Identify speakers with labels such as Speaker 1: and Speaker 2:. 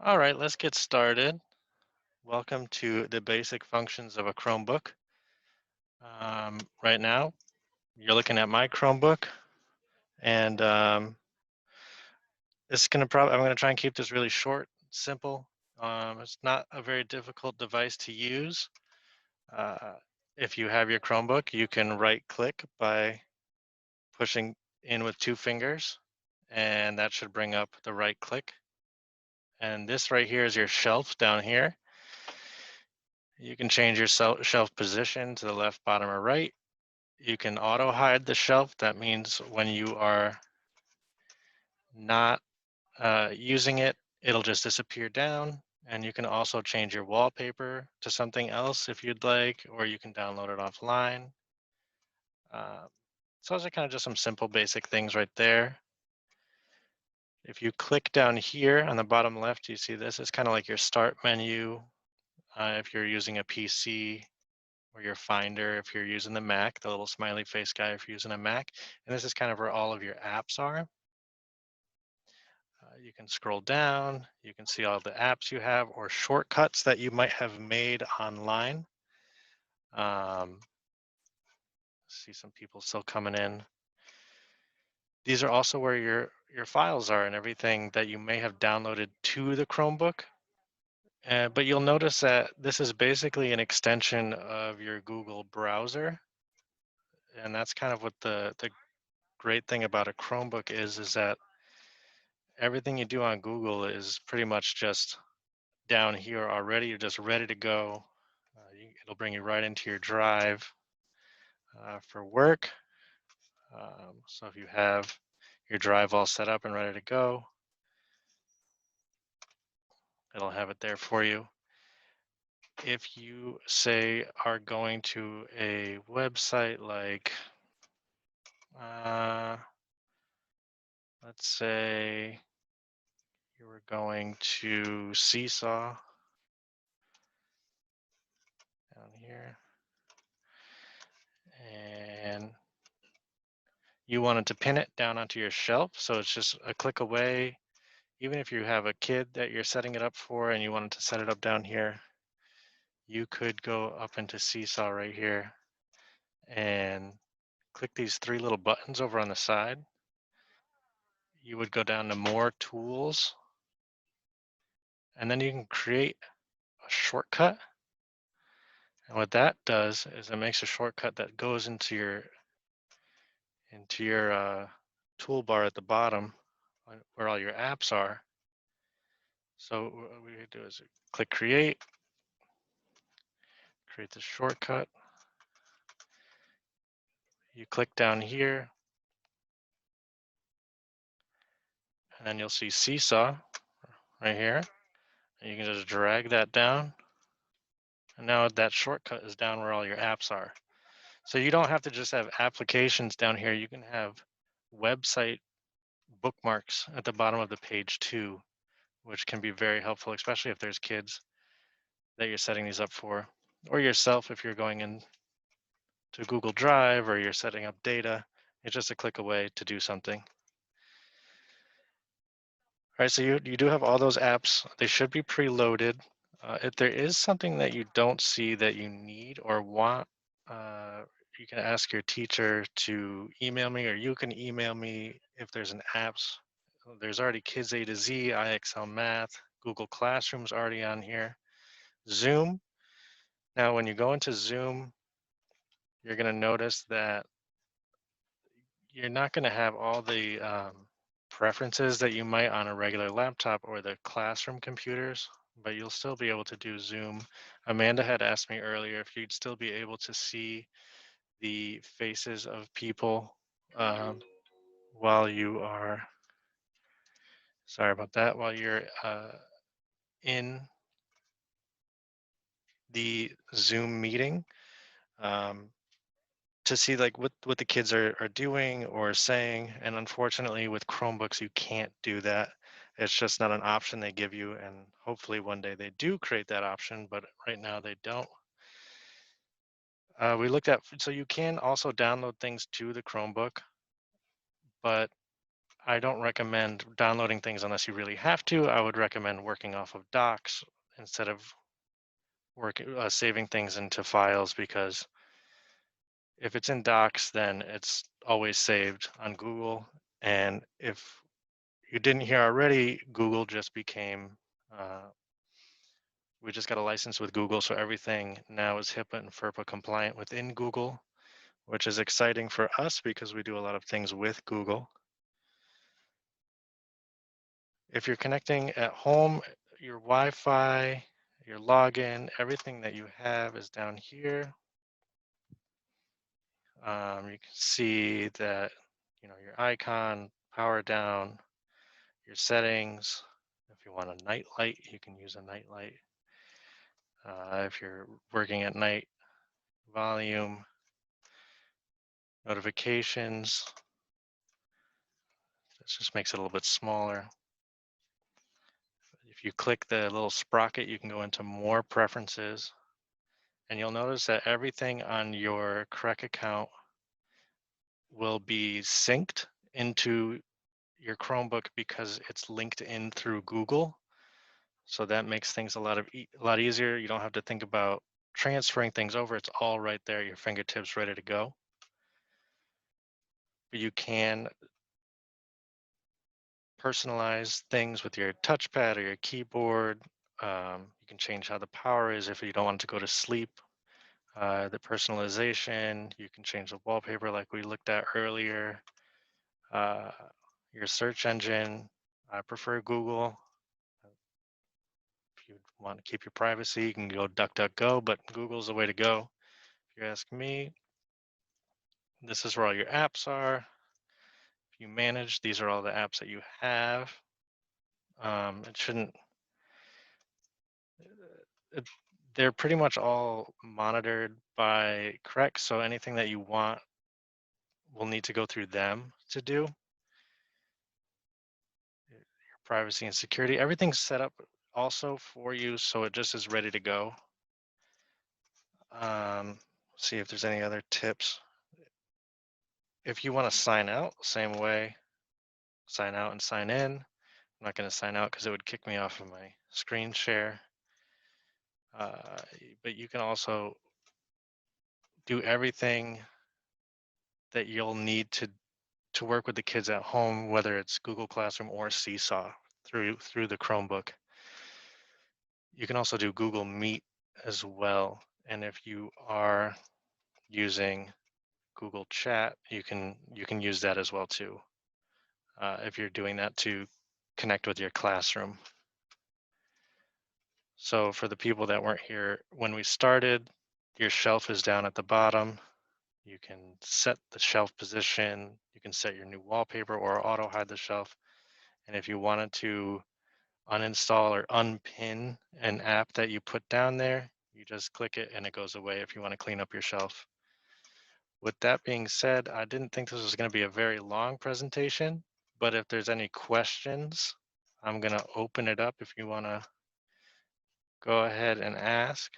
Speaker 1: All right, let's get started. Welcome to the basic functions of a Chromebook. Right now, you're looking at my Chromebook, and it's gonna probably I'm gonna try and keep this really short, simple. It's not a very difficult device to use. Uh, if you have your Chromebook, you can right-click by pushing in with two fingers, and that should bring up the right click. And this right here is your shelf down here. You can change your shelf position to the left, bottom, or right. You can auto hide the shelf. That means when you are not using it, it'll just disappear down. And you can also change your wallpaper to something else if you'd like, or you can download it offline. Uh, so those are kind of just some simple basic things right there. If you click down here on the bottom left, you see this. It's kind of like your start menu if you're using a PC, or your Finder if you're using the Mac, the little smiley face guy if you're using a Mac. And this is kind of where all of your apps are. You can scroll down, you can see all the apps you have or shortcuts that you might have made online. Um, see some people still coming in. These are also where your files are and everything that you may have downloaded to the Chromebook. But you'll notice that this is basically an extension of your Google browser. And that's kind of what the great thing about a Chromebook is that everything you do on Google is pretty much just down here already. You're just ready to go. It'll bring you right into your drive for work. So if you have your drive all set up and ready to go, it'll have it there for you. If you say are going to a website like, uh, let's say you were going to Seesaw down here, and you wanted to pin it down onto your shelf, so it's just a click away. Even if you have a kid that you're setting it up for and you wanted to set it up down here, you could go up into Seesaw right here and click these three little buttons over on the side. You would go down to more tools, and then you can create a shortcut. And what that does is it makes a shortcut that goes into your toolbar at the bottom where all your apps are. So what we do is click create the shortcut. You click down here, and then you'll see Seesaw right here. And you can just drag that down. And now that shortcut is down where all your apps are. So you don't have to just have applications down here. You can have website bookmarks at the bottom of the page too, which can be very helpful, especially if there's kids that you're setting these up for, or yourself if you're going in to Google Drive or you're setting up data. It's just a click away to do something. All right, so you do have all those apps. They should be preloaded. If there is something that you don't see that you need or want, uh, you can ask your teacher to email me, or you can email me if there's an apps. There's already Kids A to Z, IXL Math, Google Classroom's already on here. Zoom. Now, when you go into Zoom, you're going to notice that you're not going to have all the preferences that you might on a regular laptop or the classroom computers, but you'll still be able to do Zoom. Amanda had asked me earlier if you'd still be able to see the faces of people while you are, sorry about that, while you're in the Zoom meeting. Um, to see like what the kids are doing or saying. And unfortunately with Chromebooks, you can't do that. It's just not an option they give you. And hopefully one day they do create that option, but right now they don't. We looked at, so you can also download things to the Chromebook, but I don't recommend downloading things unless you really have to. I would recommend working off of docs instead of saving things into files, because if it's in docs, then it's always saved on Google. And if you didn't hear already, Google just became, we just got a license with Google, so everything now is HIPAA and FERPA compliant within Google, which is exciting for us because we do a lot of things with Google. If you're connecting at home, your Wi-Fi, your login, everything that you have is down here. You can see that, your icon, power down, your settings. If you want a night light, you can use a night light. If you're working at night, volume, notifications. This just makes it a little bit smaller. If you click the little sprocket, you can go into more preferences, and you'll notice that everything on your correct account will be synced into your Chromebook because it's linked in through Google. So that makes things a lot easier. You don't have to think about transferring things over. It's all right there at your fingertips, ready to go. But you can personalize things with your touchpad or your keyboard. You can change how the power is if you don't want it to go to sleep. The personalization, you can change the wallpaper like we looked at earlier. Uh, your search engine, I prefer Google. If you want to keep your privacy, you can go DuckDuckGo, but Google's the way to go. If you ask me, this is where all your apps are. If you manage, these are all the apps that you have. It shouldn't, it, they're pretty much all monitored by Correct, so anything that you want will need to go through them to do. Your privacy and security, everything's set up also for you, so it just is ready to go. See if there's any other tips. If you want to sign out, same way, sign out and sign in. I'm not going to sign out because it would kick me off of my screen share. But you can also do everything that you'll need to work with the kids at home, whether it's Google Classroom or Seesaw through the Chromebook. You can also do Google Meet as well. And if you are using Google Chat, you can use that as well too. If you're doing that to connect with your classroom. So for the people that weren't here when we started, your shelf is down at the bottom. You can set the shelf position. You can set your new wallpaper or auto hide the shelf. And if you wanted to uninstall or unpin an app that you put down there, you just click it and it goes away if you want to clean up your shelf. With that being said, I didn't think this was going to be a very long presentation, but if there's any questions, I'm going to open it up if you want to go ahead and ask.